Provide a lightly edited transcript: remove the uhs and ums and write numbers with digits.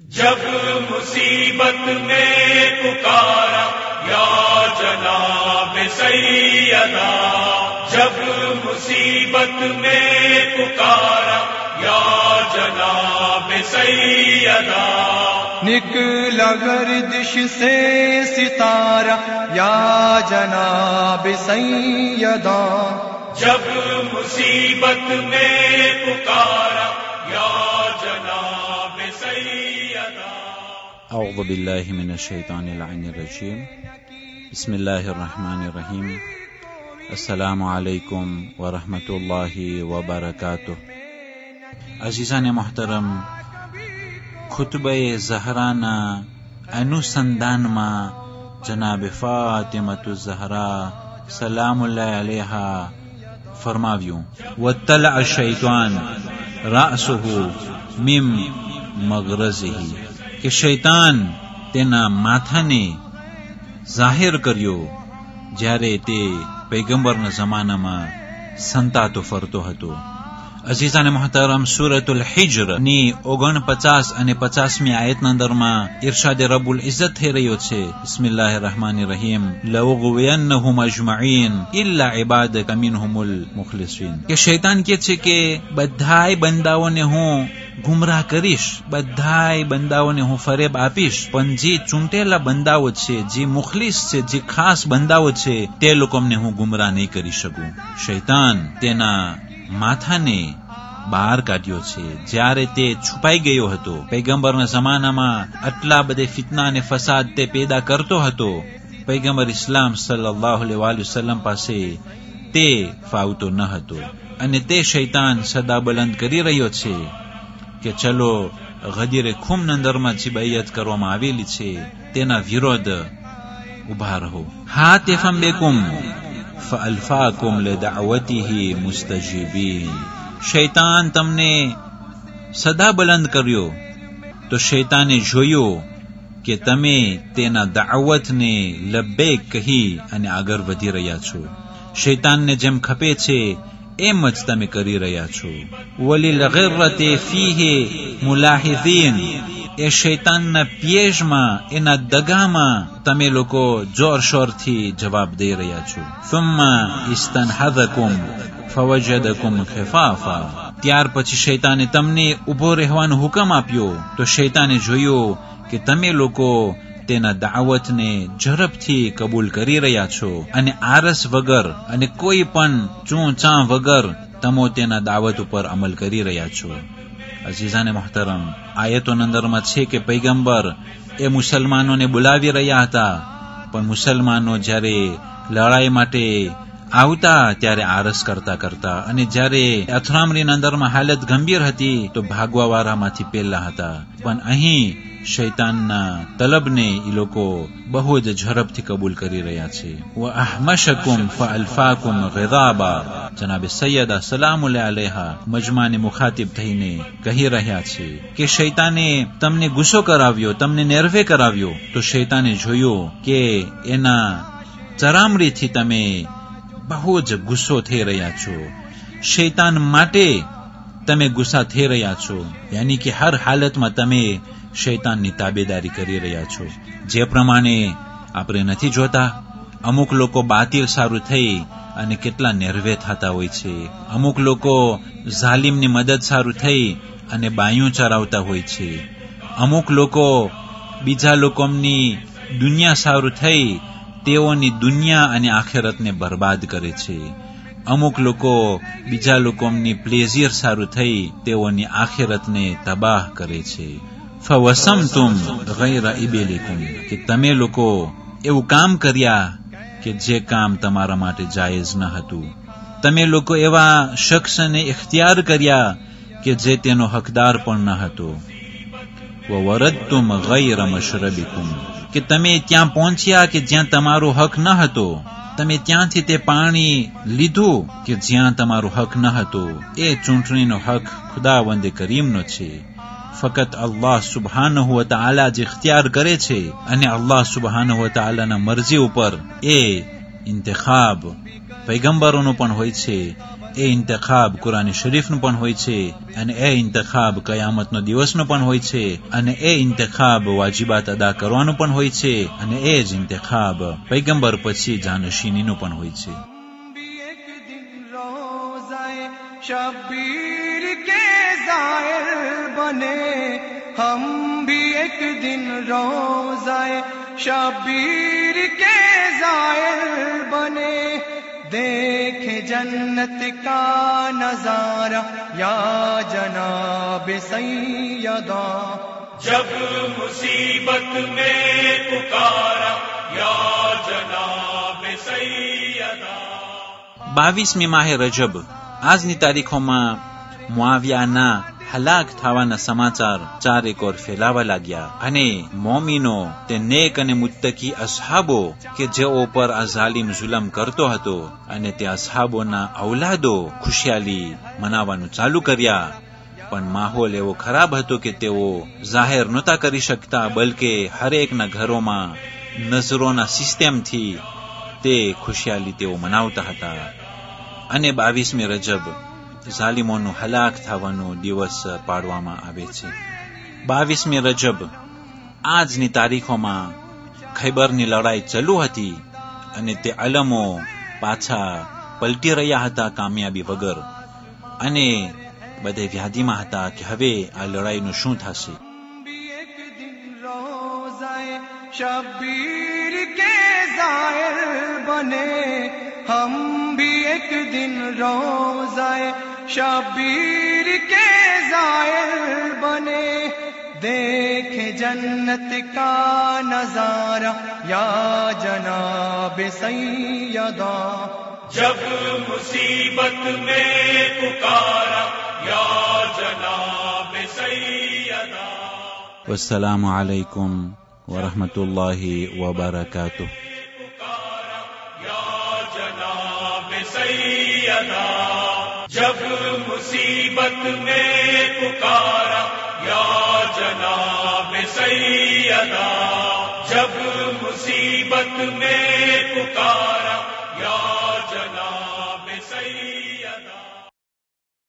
जब मुसीबत में पुकारा या जनाब सैयदा, जब मुसीबत में पुकारा या जनाब सैयदा, निकला गर्दिश से सितारा या जनाब सैयदा, जब मुसीबत में पुकारा या जनाब सैयदा। अऊज़ु बिल्लाहि मिनश शैतानिर रजीम। बिस्मिल्लाहिर रहमानिर रहीम। अस्सलामु अलैकुम व रहमतुल्लाहि व बरकातुहू। अज़ीज़ान मोहतरम, खुतबे ज़हराना अनुसंधानमा जनाब फातिमतु ज़हरा सलामुल्लाहि अलैहा फरमाव्યું, वत्तलअ शैतान रासुहु मिम मगरज़िही, કે શૈતાન તેના માથાને જાહેર કર્યો જ્યારે તે પૈગંબરના જમાનામાં સંતાતો ફરતો હતો. અઝીઝાને મુહતરમ, સૂરતુલ હિજ્ર ની 49 અને 50મી આયતના અંદરમાં ઇરશાદે રબ્બુલ ઇઝ્ઝત થઈ રહ્યો છે. બિસ્મિલ્લાહિર રહમાનિર રહીમ. લઉગવિયન્નહુમ અજમઈન ઇલ્લા ઇબાદક મિનહુમુલ મુખલિસીન, કે શૈતાન કહે છે કે બધાય બંદાઓને હું ગુમરાહ કરીશ, બધાય બંદાઓને હું ફરેબ આપીશ, પણ જે ચૂંટેલા બંદાઓ છે, જે મુખલિસ છે, જે ખાસ બંદાઓ છે, તે લોકોને હું ગુમરાહ નહીં કરી શકું. શૈતાન તેના માથાને બહાર કાઢ્યો છે જ્યારે તે છુપાઈ ગયો હતો. પૈગંબરના જમાનામાં આટલા બધે ફિતના અને ફસાદ તે પેદા કરતો હતો. પૈગંબર ઇસ્લામ સલ્લલ્લાહુ અલૈહિ વસલ્લમ પાસે તે ફાવતો ન હતો અને તે શૈતાન સદા બલંદ કરી રહ્યો છે કે ચલો ગદીરે ખુમના અંદરમાં જે બૈયત કરવામાં આવેલી છે તેના વિરોધ ઉભા રહો. હાતિફમ બેકુમ ફઅલ્ફાકુમ લદઅવતિહી મુસ્તજીબીન. શૈતાન તમને સદા બલંદ કર્યો તો શૈતાને જોયો કે તમે તેના દાવતને લબ્બૈક કહી અને આગળ વધી રહ્યા છો. શૈતાનને જેમ ખપે છે એમ જ તમે કરી રહ્યા છો. વલિલ ગિરરતિ ફીહી મુલાહિઝીન. એ શૈતાનના પિયેજમાં, એના દગામાં તમે લોકો જોર શોરથી જવાબ દઈ રહ્યા છો. સુમ્મા ઇસ્તનહદકુમ ફવજદકુમ ખિફાફા. ત્યાર પછી શૈતાને તમને ઉભો રહેવાનો હુકમ આપ્યો તો શૈતાને જોયું કે તમે લોકો તેના દાવતને ઝડપથી કબૂલ કરી રહ્યા છો અને આરસ વગર અને કોઈ પણ ચૂંચા વગર તમે તેના દાવત ઉપર અમલ કરી રહ્યા છો. અઝીઝાને મુહતરમ, આયતોના અંદરમાં છે કે પૈગંબર એ મુસલમાનોને બોલાવી રહ્યા હતા, પણ મુસલમાનો જ્યારે લડાઈ માટે આવતા ત્યારે આરસ કરતા કરતા, અને જ્યારે અથડામણીના અંદરમાં હાલત ગંભીર હતી તો ભાગવા વાળામાંથી પહેલા હતા. પણ અહીં શૈતાનના તલબને એ લોકો બહુ જ ઝડપથી કબૂલ કરી રહ્યા છે. વ અહમશકુમ ફઅલ્ફાકુમ ગિદાબા. જનાબે સૈયદા સલામુલ્લાહ અલૈહા મજમાને મુખાતિબ થઈને કહી રહ્યા છે કે શૈતાને તમને ગુસ્સો કરાવ્યો, તમને નેરવે કરાવ્યો તો શૈતાને જોયું કે એના ચરામડીથી તમે બહુ જ ગુસ્સો થઈ રહ્યા છો. શૈતાન માટે તમે ગુસ્સા થઈ રહ્યા છો, યાની કે હર હાલતમાં તમે શૈતાનની તાબેદારી કરી રહ્યા છો. જે પ્રમાણે આપણે નથી જોતા, અમુક લોકો બાતિલ સારું થઈ અને કેટલા નેરવે થતા હોય છે. અમુક લોકો ઝાલિમની મદદ સારું થઈ અને બાયું ચરાવતા હોય છે. અમુક લોકો બીજા લોકોની દુનિયા સારું થઈ તેઓની દુનિયા અને આખિરતને બરબાદ કરે છે. અમુક લોકો બીજા લોકોની પ્લેઝર સારું થઈ તેઓની આખિરતને તબાહ કરે છે. ફવસમતુમ ગૈરા ઇબેલિકુમ, કે તમે લોકો એવું કામ કર્યા કે જે કામ તમારા માટે જાયઝ ન હતું. તમે લોકો એવા શખ્સને ઇખ્તિયાર કર્યા કે જે તેનો હકદાર પણ ન હતો. વવરદતુમ ગૈરા મશરબિકુમ, કે તમે ત્યાં પહોંચ્યા કે જ્યાં તમારો હક ન હતો. તમે ત્યાંથી તે પાણી લીધું કે જ્યાં તમારો હક ન હતો. એ ચૂંટણીનો હક ખુદાવંદે કરીમનો છે. ફકત અલ્લાહ સુબહાનહુ વ તઆલા જે ઇખ્તિયાર કરે છે અને અલ્લાહ સુબહાનહુ વ તઆલાના મરજી ઉપર એ ઇંતખાબ પૈગંબરોનો પણ હોય છે, એ ઇંતખાબ કુરાન શરીફનું પણ હોય છે અને એ ઇંતખાબ કયામતનો દિવસનો પણ હોય છે અને એ ઇંતખાબ વાજિબાત અદા કરવાનું પણ હોય છે અને એ જ ઇંતખાબ પૈગંબર પછી જાનશીનીનું પણ હોય છે. शब्बीर के ज़ाहिर बने हम भी एक दिन रोज़ाए शब्बीर के ज़ाहिर बने देखे जन्नत का नज़ारा या जनाब सैयदा जब मुसीबत में पुकारा या जनाब सैयदा. 22મી માહે રજબ આજની તારીખોમાં મુઆવિયાના હલાક થવાના સમાચાર ચારેકોર ફેલાવા લાગ્યા અને મોમીનો તે નેક અને મુત્તકી અસહાબો કે જેઓ પર આ ઝાલિમ જુલમ કરતો હતો અને તે અસહાબોના ઔલાદો ખુશિયાલી મનાવવાનું ચાલુ કર્યા. પણ માહોલ એવો ખરાબ હતો કે તેઓ જાહેર નહોતા કરી શકતા, બલકે હરેકના ઘરોમાં નજરોના સિસ્ટમથી તે ખુશિયાલી તેઓ મનાવતા હતા. અને 22મી રજબ ઝાલિમોનું હલાક થવાનો દિવસ પાડવામાં આવે છે. 22મી રજબ આજની તારીખોમાં ખૈબરની લડાઈ ચાલુ હતી અને તે અલમો પાછા પલટી રહ્યા હતા કામયાબી વગર અને બધે વ્યાધિમાં હતા કે હવે આ લડાઈનું શું થશે. शब्बीर के ज़ाहिर बने हम भी एक दिन रोज़ाए शब्बीर के ज़ाहिर बने देखे जन्नत का नज़ारा या जनाब सैयदा जब मुसीबत में पुकारा या जनाब सैयदा. वस्सलामु अलैकुम वरहमतुल्लाहि वबरकातुह. जब मुसीबत में पुकारा या जनाब सैयदा. जब मुसीबत में पुकारा या जनाब